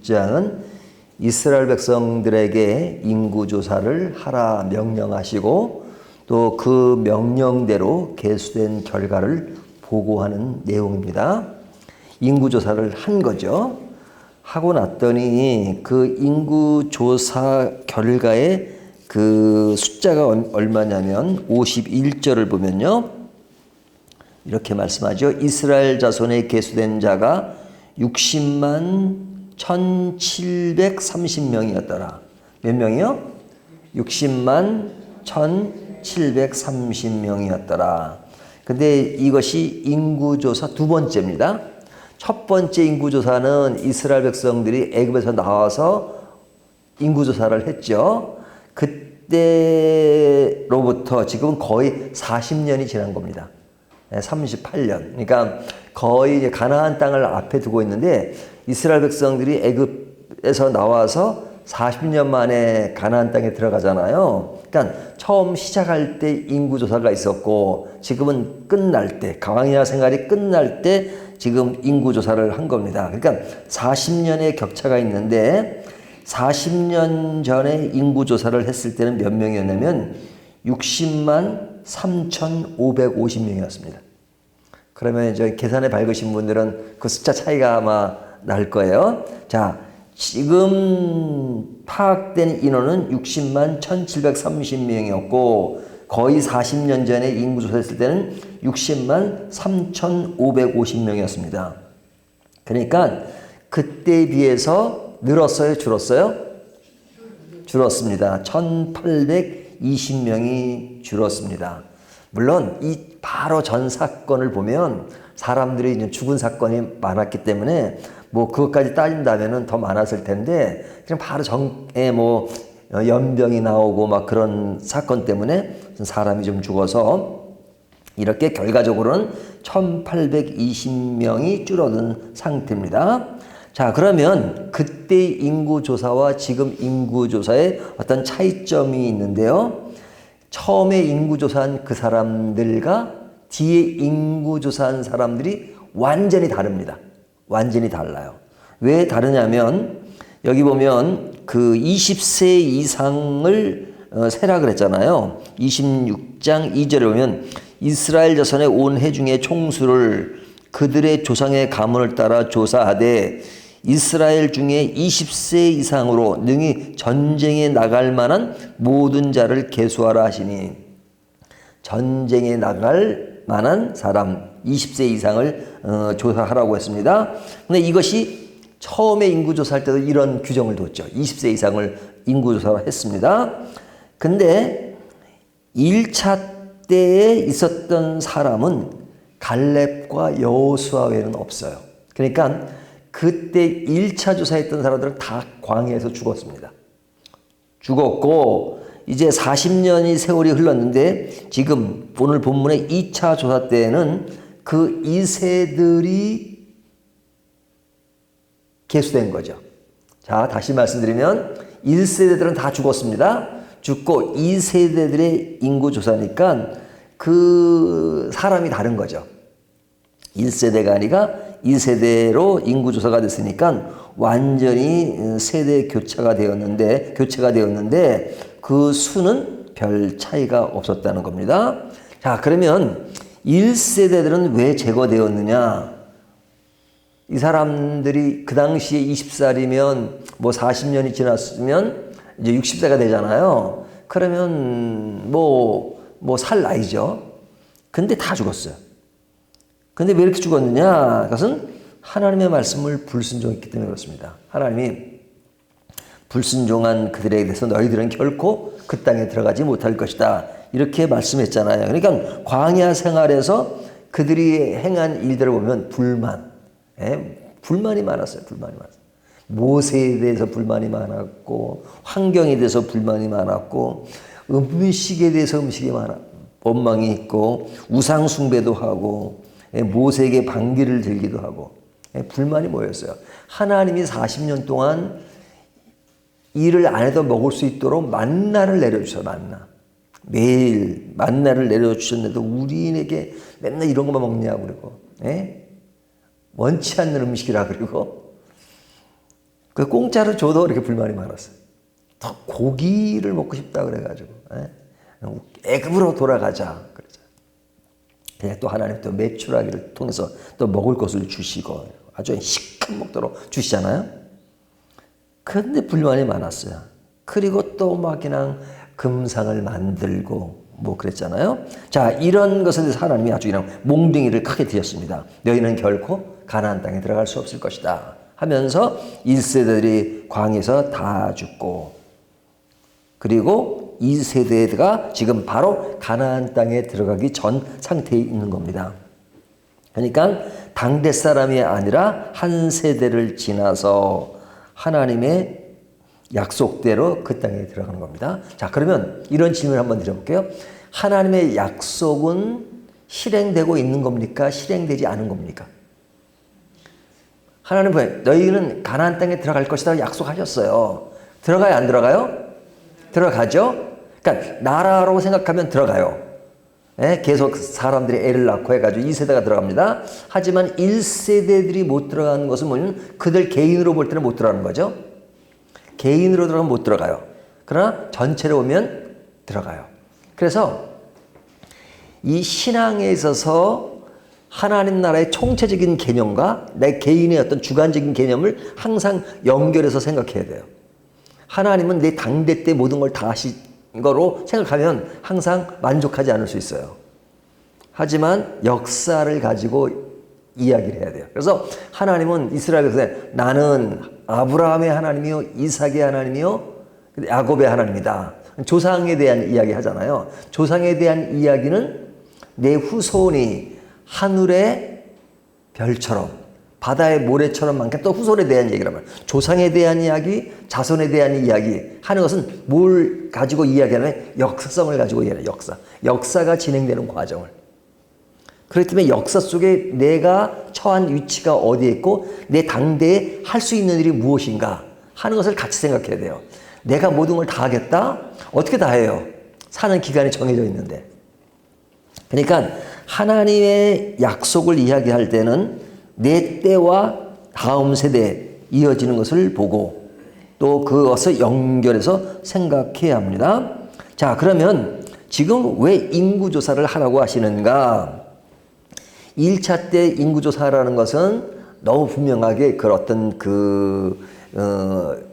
26장은 이스라엘 백성들에게 인구조사를 하라 명령하시고 또 그 명령대로 계수된 결과를 보고하는 내용입니다. 인구조사를 한 거죠. 하고 났더니 그 인구조사 결과의 그 숫자가 얼마냐면 51절을 보면요. 이렇게 말씀하죠. 이스라엘 자손에 계수된 자가 60만 1730명이었더라. 몇 명이요? 60만 1730명이었더라. 근데 이것이 인구조사 두 번째입니다. 첫 번째 인구조사는 이스라엘 백성들이 애굽에서 나와서 인구조사를 했죠. 그때로부터 지금은 거의 40년이 지난 겁니다. 38년. 그러니까 거의 이제 가나안 땅을 앞에 두고 있는데 이스라엘 백성들이 애굽에서 나와서 40년 만에 가나안 땅에 들어가잖아요. 그러니까 처음 시작할 때 인구조사가 있었고 지금은 끝날 때, 광야 생활이 끝날 때 지금 인구조사를 한 겁니다. 그러니까 40년의 격차가 있는데 40년 전에 인구조사를 했을 때는 몇 명이었냐면 60만 3,550명이었습니다. 그러면 이제 계산에 밝으신 분들은 그 숫자 차이가 아마 날 거예요. 자, 지금 파악된 인원은 60만 1,730명이었고 거의 40년 전에 인구조사했을 때는 60만 3,550명이었습니다. 그러니까 그때에 비해서 늘었어요? 줄었어요? 줄었습니다. 1,820명이 줄었습니다. 물론 이 바로 전 사건을 보면 사람들이 이제 죽은 사건이 많았기 때문에 뭐 그것까지 따진다면은 더 많았을 텐데 그냥 바로 전에 뭐 연병이 나오고 막 그런 사건 때문에 사람이 좀 죽어서 이렇게 결과적으로는 1,820명이 줄어든 상태입니다. 자, 그러면 그때 인구조사와 지금 인구조사의 어떤 차이점이 있는데요. 처음에 인구조사한 그 사람들과 뒤에 인구조사한 사람들이 완전히 다릅니다. 완전히 달라요. 왜 다르냐면 여기 보면 그 20세 이상을 세라 그랬잖아요. 26장 2절에 보면 이스라엘 자손의 온 회중의 총수를 그들의 조상의 가문을 따라 조사하되 이스라엘 중에 20세 이상으로 능히 전쟁에 나갈 만한 모든 자를 계수하라 하시니 전쟁에 나갈 만한 사람 20세 이상을 조사하라고 했습니다. 근데 이것이 처음에 인구조사할 때도 이런 규정을 뒀죠. 20세 이상을 인구조사를 했습니다. 근데 1차 때에 있었던 사람은 갈렙과 여호수아 외에는 없어요. 그러니까 그때 1차 조사했던 사람들은 다 광야에서 죽었습니다. 죽었고 이제 40년이 세월이 흘렀는데 지금 오늘 본문의 2차 조사 때에는 그 2세들이 계수된 거죠. 자, 다시 말씀드리면 1세대들은 다 죽었습니다. 죽고 2세대들의 인구조사니까 그 사람이 다른 거죠. 1세대가 아니라 2세대로 인구조사가 됐으니까 완전히 세대 교체가 되었는데 그 수는 별 차이가 없었다는 겁니다. 자, 그러면 1세대들은 왜 제거되었느냐? 이 사람들이 그 당시에 20살이면 뭐 40년이 지났으면 이제 60세가 되잖아요. 그러면 뭐 살 나이죠. 근데 다 죽었어요. 근데 왜 이렇게 죽었느냐? 그것은 하나님의 말씀을 불순종했기 때문에 그렇습니다. 하나님이 불순종한 그들에 대해서 너희들은 결코 그 땅에 들어가지 못할 것이다. 이렇게 말씀했잖아요. 그러니까 광야 생활에서 그들이 행한 일들을 보면 불만이 많았어요. 불만이 많았어요. 모세에 대해서 불만이 많았고 환경에 대해서 불만이 많았고 음식에 대해서 원망이 있고 우상 숭배도 하고 모세에게 반기를 들기도 하고 불만이 모였어요. 하나님이 40년 동안 일을 안 해도 먹을 수 있도록 만나를 내려주셔. 매일 만나를 내려주셨는데도 우리에게 맨날 이런 것만 먹냐고 그러고 원치 않는 음식이라 그러고 그 공짜로 줘도 이렇게 불만이 많았어요. 더 고기를 먹고 싶다 그래가지고 애굽으로 돌아가자 그러자. 그냥 또 하나님 또 메추라기를 통해서 또 먹을 것을 주시고 아주 시큼 먹도록 주시잖아요. 그런데 불만이 많았어요. 그리고 또 막 그냥 금상을 만들고 뭐 그랬잖아요. 자, 이런 것에 대해서 하나님이 아주 그냥 몽둥이를 크게 드렸습니다. 너희는 결코 가나안 땅에 들어갈 수 없을 것이다 하면서 1세대들이 광에서 다 죽고, 그리고 2세대가 지금 바로 가나안 땅에 들어가기 전 상태에 있는 겁니다. 그러니까 당대 사람이 아니라 한 세대를 지나서 하나님의 약속대로 그 땅에 들어가는 겁니다. 자, 그러면 이런 질문을 한번 드려볼게요. 하나님의 약속은 실행되고 있는 겁니까? 실행되지 않은 겁니까? 하나님 뭐예요? 너희는 가나안 땅에 들어갈 것이다 약속하셨어요. 들어가요, 안 들어가요? 들어가죠? 그러니까 나라로 생각하면 들어가요. 예? 계속 사람들이 애를 낳고 해가지고 2세대가 들어갑니다. 하지만 1세대들이 못 들어가는 것은 뭐냐면 그들 개인으로 볼 때는 못 들어가는 거죠. 개인으로 들어가면 못 들어가요. 그러나 전체로 보면 들어가요. 그래서 이 신앙에 있어서 하나님 나라의 총체적인 개념과 내 개인의 어떤 주관적인 개념을 항상 연결해서 생각해야 돼요. 하나님은 내 당대 때 모든 걸 다 하신 거로 생각하면 항상 만족하지 않을 수 있어요. 하지만 역사를 가지고 이야기를 해야 돼요. 그래서 하나님은 이스라엘에서 나는 아브라함의 하나님이요, 이삭의 하나님이요, 야곱의 하나님이다. 조상에 대한 이야기 하잖아요. 조상에 대한 이야기는 내 후손이 하늘의 별처럼 바다의 모래처럼 많게 또 후손에 대한 얘기란 말이에요. 조상에 대한 이야기, 자손에 대한 이야기 하는 것은 뭘 가지고 이야기하냐면 역사성을 가지고 이야기해요. 역사가 진행되는 과정을. 그렇기 때문에 역사 속에 내가 처한 위치가 어디에 있고 내 당대에 할 수 있는 일이 무엇인가 하는 것을 같이 생각해야 돼요. 내가 모든 걸 다 하겠다? 어떻게 다 해요? 사는 기간이 정해져 있는데. 그러니까 하나님의 약속을 이야기할 때는 내 때와 다음 세대에 이어지는 것을 보고 또 그것을 연결해서 생각해야 합니다. 자, 그러면 지금 왜 인구조사를 하라고 하시는가? 1차 때 인구조사라는 것은 너무 분명하게 그 어떤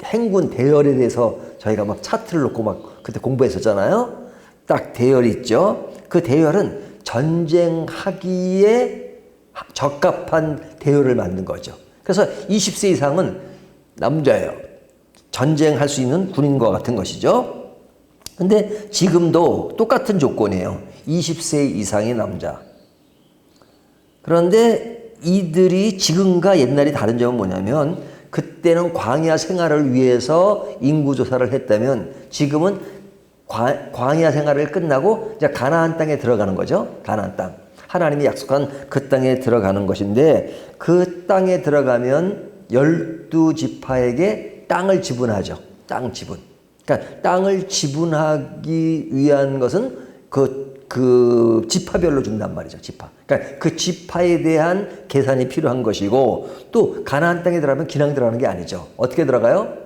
행군 대열에 대해서 저희가 막 차트를 놓고 막 그때 공부했었잖아요. 딱 대열이 있죠. 그 대열은 전쟁하기에 적합한 대열을 만든 거죠. 그래서 20세 이상은 남자예요. 전쟁할 수 있는 군인과 같은 것이죠. 근데 지금도 똑같은 조건이에요. 20세 이상의 남자. 그런데 이들이 지금과 옛날이 다른 점은 뭐냐면 그때는 광야 생활을 위해서 인구조사를 했다면 지금은 광야 생활을 끝나고 이제 가나안 땅에 들어가는 거죠. 가나안 땅. 하나님이 약속한 그 땅에 들어가는 것인데 그 땅에 들어가면 12지파에게 땅을 지분하죠. 땅 지분. 그러니까 땅을 지분하기 위한 것은 그 지파별로 준단 말이죠. 지파. 그러니까 그 지파에 대한 계산이 필요한 것이고 또 가나안 땅에 들어가면 그냥 들어가는 게 아니죠. 어떻게 들어가요?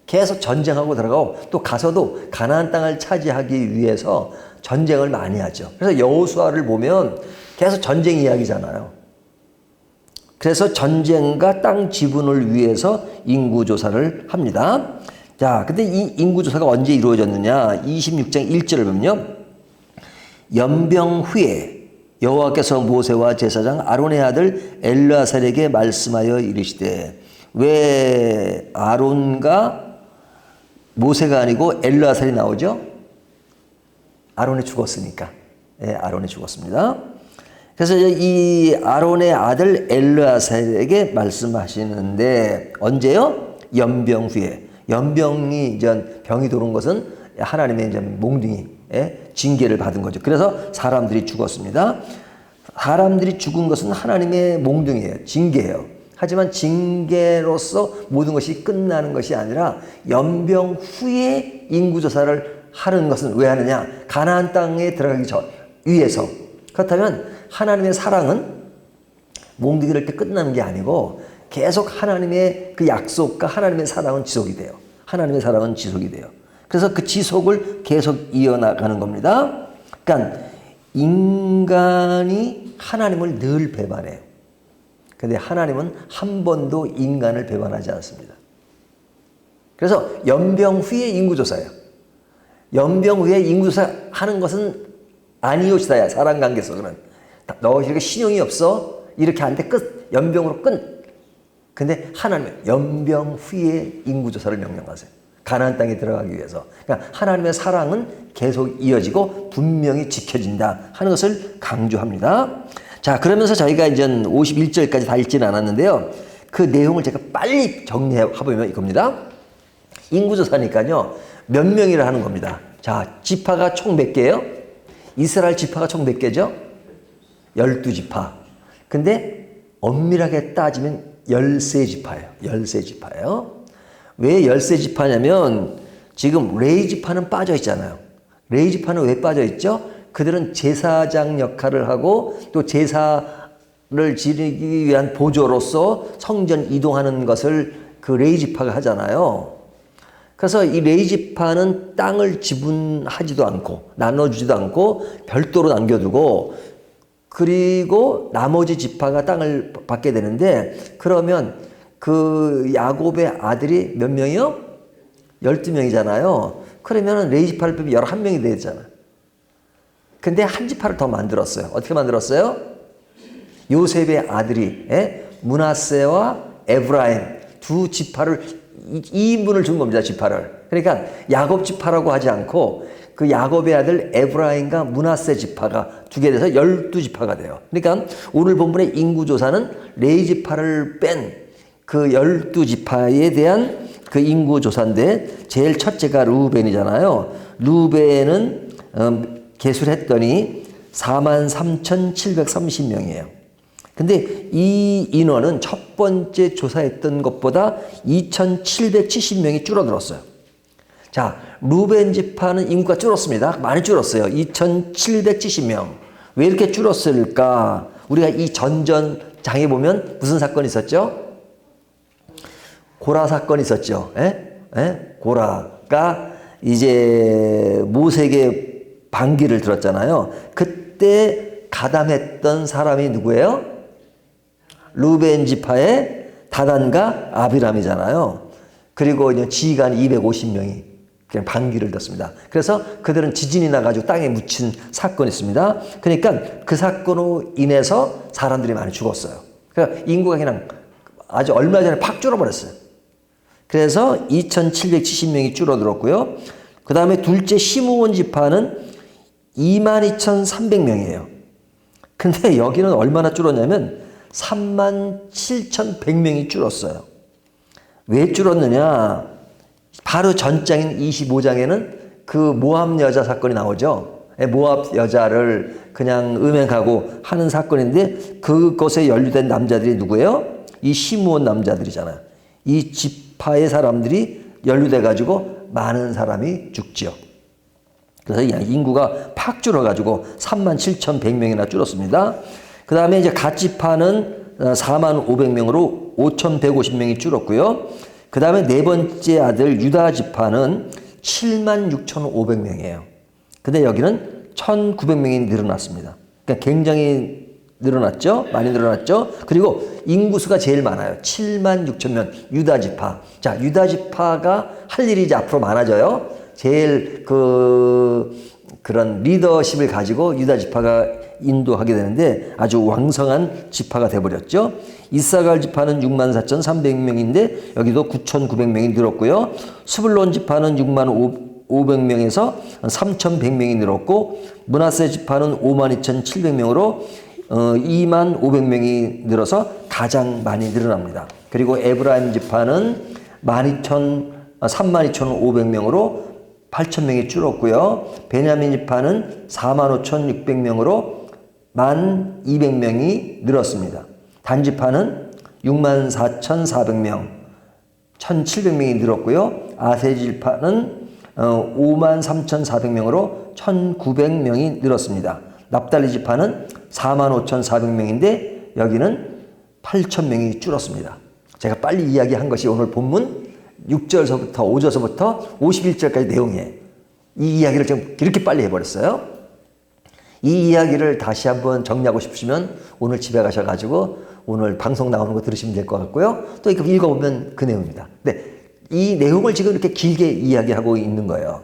계속 전쟁하고 들어가고 또 가서도 가나안 땅을 차지하기 위해서 전쟁을 많이 하죠. 그래서 여호수아를 보면 계속 전쟁 이야기잖아요. 그래서 전쟁과 땅 지분을 위해서 인구조사를 합니다. 자, 근데 이 인구조사가 언제 이루어졌느냐? 26장 1절을 보면요. 연병 후에 여호와께서 모세와 제사장 아론의 아들 엘르아살에게 말씀하여 이르시되, 왜 아론과 모세가 아니고 엘르아살이 나오죠? 아론이 죽었으니까. 예, 아론이 죽었습니다. 그래서 이 아론의 아들 엘르아살에게 말씀하시는데 언제요? 연병 후에. 연병이 이제 병이 도는 것은 하나님의 이제 몽둥이 징계를 받은 거죠. 그래서 사람들이 죽었습니다. 사람들이 죽은 것은 하나님의 몽둥이에요. 징계예요. 하지만 징계로서 모든 것이 끝나는 것이 아니라 연병 후에 인구조사를 하는 것은 왜 하느냐? 가나안 땅에 들어가기 위해서. 그렇다면 하나님의 사랑은 몽둥이를 때 끝나는 게 아니고 계속 하나님의 그 약속과 하나님의 사랑은 지속이 돼요. 하나님의 사랑은 지속이 돼요. 그래서 그 지속을 계속 이어나가는 겁니다. 그러니까 인간이 하나님을 늘 배반해요. 근데 하나님은 한 번도 인간을 배반하지 않습니다. 그래서 연병 후에 인구조사예요. 연병 후에 인구조사 하는 것은 아니오시다야. 사람관계 속에는. 너 이렇게 신용이 없어? 이렇게 안 돼. 끝. 연병으로 끝. 근데 하나님은 연병 후에 인구조사를 명령하세요. 가나안 땅에 들어가기 위해서. 그러니까 하나님의 사랑은 계속 이어지고 분명히 지켜진다 하는 것을 강조합니다. 자, 그러면서 저희가 이제 51절까지 다 읽지는 않았는데요. 그 내용을 제가 빨리 정리해보면 이겁니다. 인구조사니까요. 몇 명이라 하는 겁니다. 자, 지파가 총 몇 개예요? 이스라엘 지파가 총 몇 개죠? 12지파. 근데 엄밀하게 따지면 13지파예요. 13지파예요. 왜 13지파냐면 지금 레위 지파는 빠져 있잖아요. 레위 지파는 왜 빠져 있죠? 그들은 제사장 역할을 하고 또 제사를 지르기 위한 보조로서 성전 이동하는 것을 그 레위 지파가 하잖아요. 그래서 이 레위 지파는 땅을 지분하지도 않고 나눠주지도 않고 별도로 남겨두고 그리고 나머지 지파가 땅을 받게 되는데 그러면 그 야곱의 아들이 몇 명이요? 12명이잖아요. 그러면 레위 지파를 빼면 11명이 되잖아요. 근데 한 지파를 더 만들었어요. 어떻게 만들었어요? 요셉의 아들이 므낫세와 에브라임 두 지파를 2인분을 준 겁니다. 지파를. 그러니까 야곱 지파라고 하지 않고 그 야곱의 아들 에브라임과 므낫세 지파가 두 개 돼서 12지파가 돼요. 그러니까 오늘 본문의 인구조사는 레위 지파를 뺀 그 12지파에 대한 그 인구조사인데 제일 첫째가 루벤이잖아요. 루벤은 계수를 했더니 43,730명이에요. 근데 이 인원은 첫 번째 조사했던 것보다 2,770명이 줄어들었어요. 자, 루벤 지파는 인구가 줄었습니다. 많이 줄었어요. 2,770명. 왜 이렇게 줄었을까? 우리가 이 전전장에 보면 무슨 사건이 있었죠? 고라 사건이 있었죠. 고라가 이제 모세에게 반기를 들었잖아요. 그때 가담했던 사람이 누구예요? 루벤 지파의 다단과 아비람이잖아요. 그리고 이제 지휘관 250명이 그냥 반기를 들었습니다. 그래서 그들은 지진이 나가지고 땅에 묻힌 사건이 있습니다. 그러니까 그 사건으로 인해서 사람들이 많이 죽었어요. 그러니까 인구가 그냥 아주 얼마 전에 팍 줄어버렸어요. 그래서 2,770명이 줄어들었고요. 그 다음에 둘째 시므온 지파는 22,300명이에요. 근데 여기는 얼마나 줄었냐면 37,100명이 줄었어요. 왜 줄었느냐? 바로 전장인 25장에는 그 모압 여자 사건이 나오죠. 모압 여자를 그냥 음행하고 하는 사건인데 그것에 연루된 남자들이 누구예요? 이 시므온 남자들이잖아요. 이 지파의 사람들이 연루돼 가지고 많은 사람이 죽죠. 그래서 인구가 팍 줄어가지고 37,100명이나 줄었습니다. 그 다음에 이제 갓 지파는 45,500명으로 5,150명이 줄었고요. 그 다음에 네 번째 아들 유다 지파는 76,500명이에요. 근데 여기는 1,900명이 늘어났습니다. 그러니까 굉장히 늘어났죠? 많이 늘어났죠? 그리고 인구수가 제일 많아요. 76,000명. 유다 지파. 자, 유다 지파가 할 일이 이제 앞으로 많아져요. 제일 그런 리더십을 가지고 유다 지파가 인도하게 되는데 아주 왕성한 지파가 돼버렸죠. 이사갈 지파는 64,300명인데 여기도 9,900명이 늘었고요. 스불론 지파는 65,500명에서 3,100명이 늘었고 므낫세 지파는 52,700명으로 25,500명이 늘어서 가장 많이 늘어납니다. 그리고 에브라임 지파는 32,500명으로 8,000명이 줄었고요. 베냐민 지파는 45,600명으로 12,000명이 늘었습니다. 단 지파는 64,400명, 1,700명이 늘었고요. 아세 지파는 53,400명으로 1,900명이 늘었습니다. 납달리 지파는 45,400명인데 여기는 8,000명이 줄었습니다. 제가 빨리 이야기한 것이 오늘 본문 6절서부터 5절서부터 51절까지 내용이에요. 이 이야기를 좀 이렇게 빨리 해버렸어요. 이 이야기를 다시 한번 정리하고 싶으시면 오늘 집에 가셔가지고 오늘 방송 나오는 거 들으시면 될 것 같고요. 또 이거 읽어보면 그 내용입니다. 네, 이 내용을 지금 이렇게 길게 이야기하고 있는 거예요.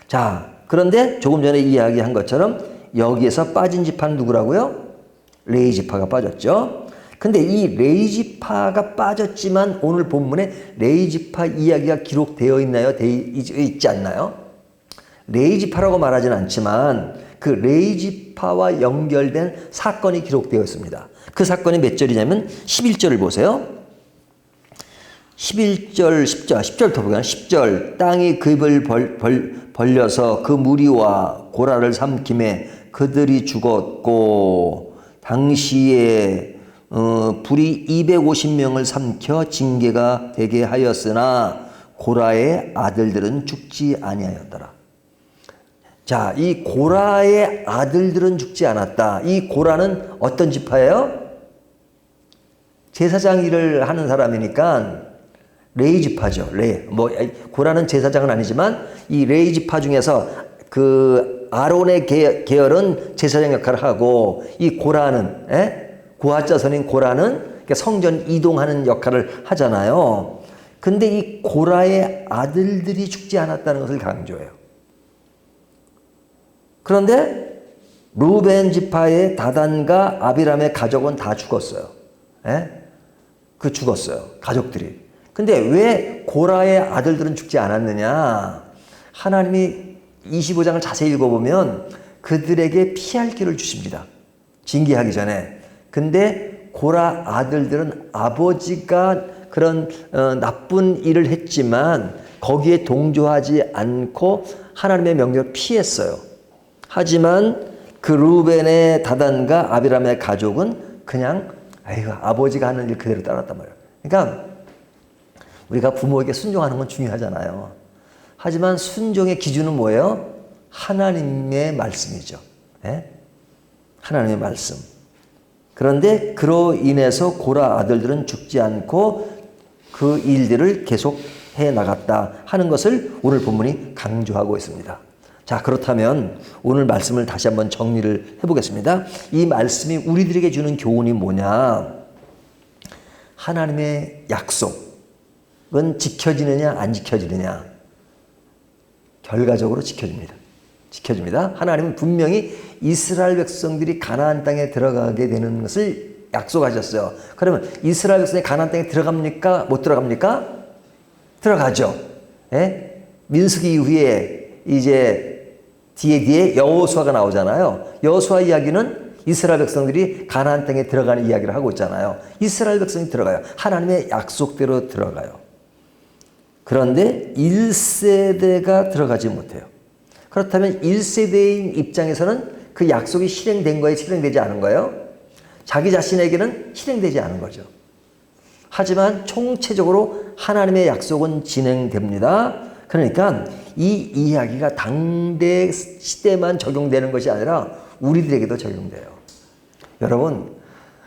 자, 그런데 조금 전에 이야기한 것처럼 여기에서 빠진 지파는 누구라고요? 레위 지파가 빠졌죠. 근데 이 레위 지파가 빠졌지만 오늘 본문에 레위 지파 이야기가 기록되어 있나요? 있지 않나요? 레위 지파라고 말하지는 않지만 그 레위 지파와 연결된 사건이 기록되어 있습니다. 그 사건이 몇 절이냐면 11절을 보세요. 11절, 10절 더 보면 10절 땅이 그 입을 벌려서 그 무리와 고라를 삼킴에 그들이 죽었고 당시에 불이 250명을 삼켜 징계가 되게 하였으나 고라의 아들들은 죽지 아니하였더라. 자, 이 고라의 아들들은 죽지 않았다. 이 고라는 어떤 지파예요? 제사장 일을 하는 사람이니까 레위 지파죠. 고라는 제사장은 아니지만 이 레위 지파 중에서 그 아론의 계열은 제사장 역할을 하고 이 고라는 고아자손인 고라는 성전 이동하는 역할을 하잖아요. 근데 이 고라의 아들들이 죽지 않았다는 것을 강조해요. 그런데 루벤 지파의 다단과 아비람의 가족은 다 죽었어요. 죽었어요. 가족들이. 근데 왜 고라의 아들들은 죽지 않았느냐? 하나님이 25장을 자세히 읽어보면 그들에게 피할 길을 주십니다. 징계하기 전에. 근데 고라 아들들은 아버지가 그런 나쁜 일을 했지만 거기에 동조하지 않고 하나님의 명령을 피했어요. 하지만 그 루벤의 다단과 아비람의 가족은 그냥 아버지가 하는 일 그대로 따랐단 말이에요. 그러니까 우리가 부모에게 순종하는 건 중요하잖아요. 하지만 순종의 기준은 뭐예요? 하나님의 말씀이죠. 하나님의 말씀. 그런데 그로 인해서 고라 아들들은 죽지 않고 그 일들을 계속 해 나갔다 하는 것을 오늘 본문이 강조하고 있습니다. 자, 그렇다면 오늘 말씀을 다시 한번 정리를 해보겠습니다. 이 말씀이 우리들에게 주는 교훈이 뭐냐? 하나님의 약속은 지켜지느냐 안 지켜지느냐? 결과적으로 지켜집니다. 하나님은 분명히 이스라엘 백성들이 가나안 땅에 들어가게 되는 것을 약속하셨어요. 그러면 이스라엘 백성이 가나안 땅에 들어갑니까? 못 들어갑니까? 들어가죠. 민수기 이후에 이제 뒤에 여호수아가 나오잖아요. 여호수아 이야기는 이스라엘 백성들이 가나안 땅에 들어가는 이야기를 하고 있잖아요. 이스라엘 백성이 들어가요. 하나님의 약속대로 들어가요. 그런데 1세대가 들어가지 못해요. 그렇다면 1세대인 입장에서는 그 약속이 실행된 거예요? 실행되지 않은 거예요? 자기 자신에게는 실행되지 않은 거죠. 하지만 총체적으로 하나님의 약속은 진행됩니다. 그러니까 이 이야기가 당대 시대만 적용되는 것이 아니라 우리들에게도 적용돼요. 여러분,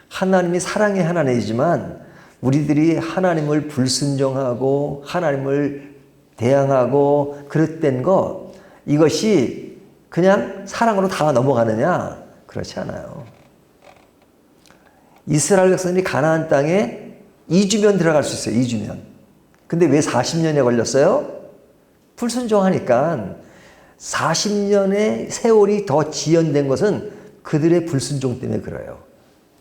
하나님이 사랑의 하나님이지만 우리들이 하나님을 불순종하고 하나님을 대항하고 그릇된 거, 이것이 그냥 사랑으로 다 넘어가느냐? 그렇지 않아요. 이스라엘 백성들이 가나안 땅에 2주면 들어갈 수 있어요. 2주면. 근데 왜 40년에 걸렸어요? 불순종하니까. 40년의 세월이 더 지연된 것은 그들의 불순종 때문에 그래요.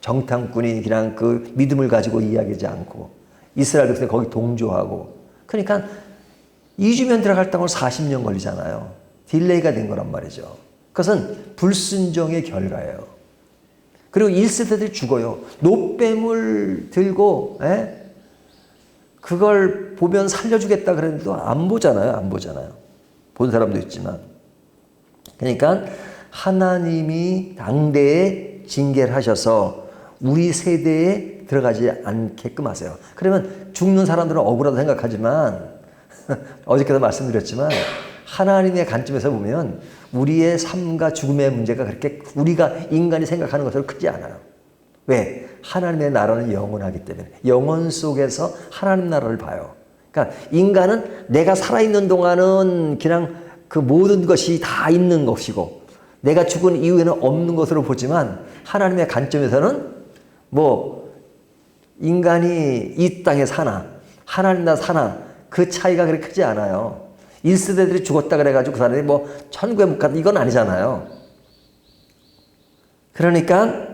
정탐꾼이 그냥 그 믿음을 가지고 이야기하지 않고 이스라엘 백성이 거기 동조하고, 그러니까 2주면 들어갈 땅으로 40년 걸리잖아요. 딜레이가 된 거란 말이죠. 그것은 불순종의 결과예요. 그리고 1세대들이 죽어요. 노뱀을 들고 그걸 보면 살려주겠다 그랬는데도 안 보잖아요. 본 사람도 있지만. 그러니까 하나님이 당대에 징계를 하셔서 우리 세대에 들어가지 않게끔 하세요. 그러면 죽는 사람들은 억울하다고 생각하지만 어저께도 말씀드렸지만 하나님의 관점에서 보면 우리의 삶과 죽음의 문제가 그렇게 우리가 인간이 생각하는 것으로 크지 않아요. 왜? 하나님의 나라는 영원하기 때문에. 영원 속에서 하나님 나라를 봐요. 그러니까 인간은 내가 살아있는 동안은 그냥 그 모든 것이 다 있는 것이고 내가 죽은 이후에는 없는 것으로 보지만 하나님의 관점에서는 뭐 인간이 이 땅에 사나 하나님 나라 사나 그 차이가 그렇게 크지 않아요. 1세대들이 죽었다 그래가지고 그 사람이 뭐 천국에 못 갔다 이건 아니잖아요. 그러니까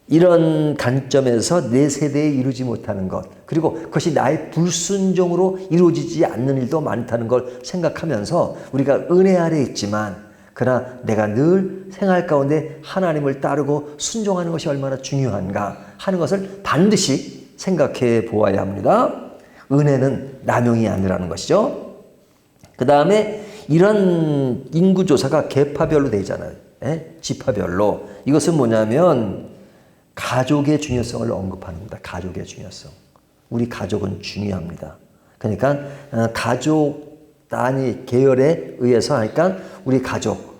이런 관점에서 내 세대에 이루지 못하는 것 그리고 그것이 나의 불순종으로 이루어지지 않는 일도 많다는 걸 생각하면서 우리가 은혜 아래에 있지만 그러나 내가 늘 생활 가운데 하나님을 따르고 순종하는 것이 얼마나 중요한가 하는 것을 반드시 생각해 보아야 합니다. 은혜는 남용이 아니라는 것이죠. 그 다음에 이런 인구조사가 계파별로 되잖아요. 지파별로. 이것은 뭐냐면 가족의 중요성을 언급하는 겁니다. 가족의 중요성. 우리 가족은 중요합니다. 그러니까 가족 단위 계열에 의해서 하니까 우리 가족,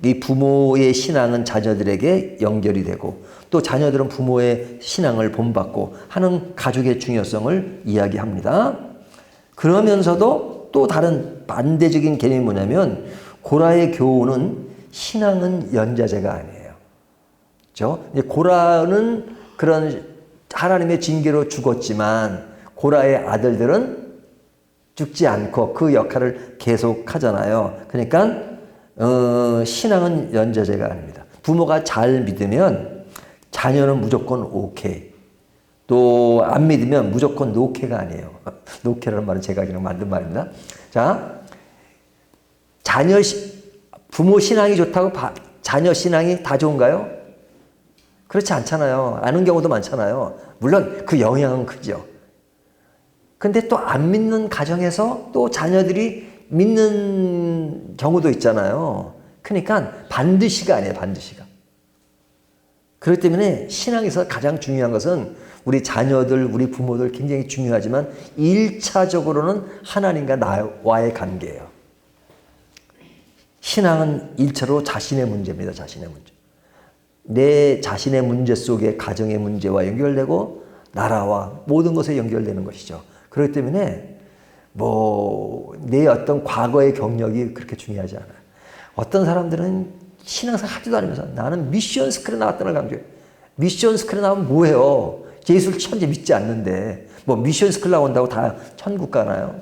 이 부모의 신앙은 자녀들에게 연결이 되고 또 자녀들은 부모의 신앙을 본받고 하는 가족의 중요성을 이야기합니다. 그러면서도 또 다른 반대적인 개념이 뭐냐면 고라의 교훈은 신앙은 연자제가 아니에요. 그렇죠? 고라는 그런 하나님의 징계로 죽었지만 고라의 아들들은 죽지 않고 그 역할을 계속 하잖아요. 그러니까 신앙은 연자제가 아닙니다. 부모가 잘 믿으면 자녀는 무조건 오케이. 또 안 믿으면 무조건 노케가 아니에요. 노케라는 말은 제가 그냥 만든 말입니다. 자, 부모 신앙이 좋다고 자녀 신앙이 다 좋은가요? 그렇지 않잖아요. 아는 경우도 많잖아요. 물론 그 영향은 크죠. 근데 또 안 믿는 가정에서 또 자녀들이 믿는 경우도 있잖아요. 그러니까 반드시가 아니에요. 반드시가. 그렇기 때문에 신앙에서 가장 중요한 것은 우리 자녀들, 우리 부모들 굉장히 중요하지만 1차적으로는 하나님과 나와의 관계예요. 신앙은 1차로 자신의 문제입니다. 자신의 문제. 내 자신의 문제 속에 가정의 문제와 연결되고 나라와 모든 것에 연결되는 것이죠. 그렇기 때문에 내 어떤 과거의 경력이 그렇게 중요하지 않아요. 어떤 사람들은 신앙생활 하지도 않으면서 나는 미션 스쿨에 나왔다는 걸 강조해요. 미션 스쿨에 나오면 뭐예요? 예수를 천재 믿지 않는데 미션 스쿨 나온다고 다 천국 가나요?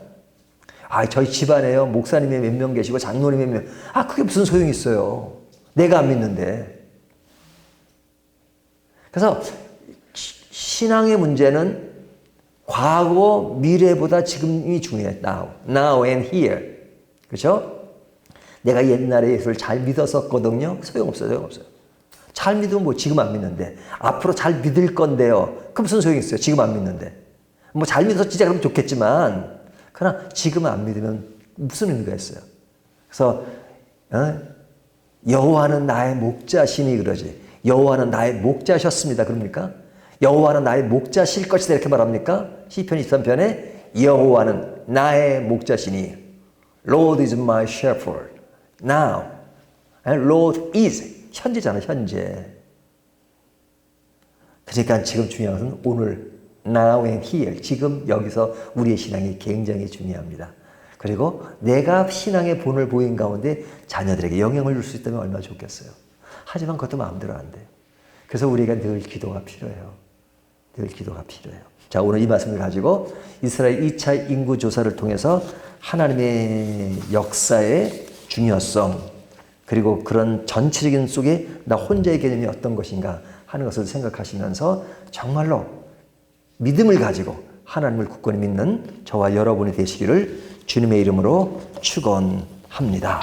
저희 집안에요. 목사님이 몇 명 계시고 장로님이 몇 명. 그게 무슨 소용이 있어요. 내가 안 믿는데. 그래서 신앙의 문제는 과거, 미래보다 지금이 중요해. Now and here. 그렇죠? 내가 옛날에 예수를 잘 믿었었거든요. 소용없어요. 잘 믿으면 지금 안 믿는데. 앞으로 잘 믿을 건데요. 그 무슨 소용이 있어요. 지금 안 믿는데. 잘 믿어서 진짜 그러면 좋겠지만 그러나 지금 안 믿으면 무슨 의미가 있어요. 그래서 여호와는 나의 목자시니 그러지. 여호와는 나의 목자셨습니다. 그럽니까? 여호와는 나의 목자실 것이다 이렇게 말합니까? 시편 23편에 여호와는 나의 목자시니 Lord is my shepherd. Now. Lord is. 현재잖아. 현재. 그러니까 지금 중요한 것은 오늘 Now and here. 지금 여기서 우리의 신앙이 굉장히 중요합니다. 그리고 내가 신앙의 본을 보인 가운데 자녀들에게 영향을 줄 수 있다면 얼마나 좋겠어요. 하지만 그것도 마음대로 안 돼요. 그래서 우리가 늘 기도가 필요해요. 늘 기도가 필요해요. 자, 오늘 이 말씀을 가지고 이스라엘 2차 인구조사를 통해서 하나님의 역사의 중요성 그리고 그런 전체적인 속에 나 혼자의 개념이 어떤 것인가 하는 것을 생각하시면서 정말로 믿음을 가지고 하나님을 굳건히 믿는 저와 여러분이 되시기를 주님의 이름으로 축원합니다.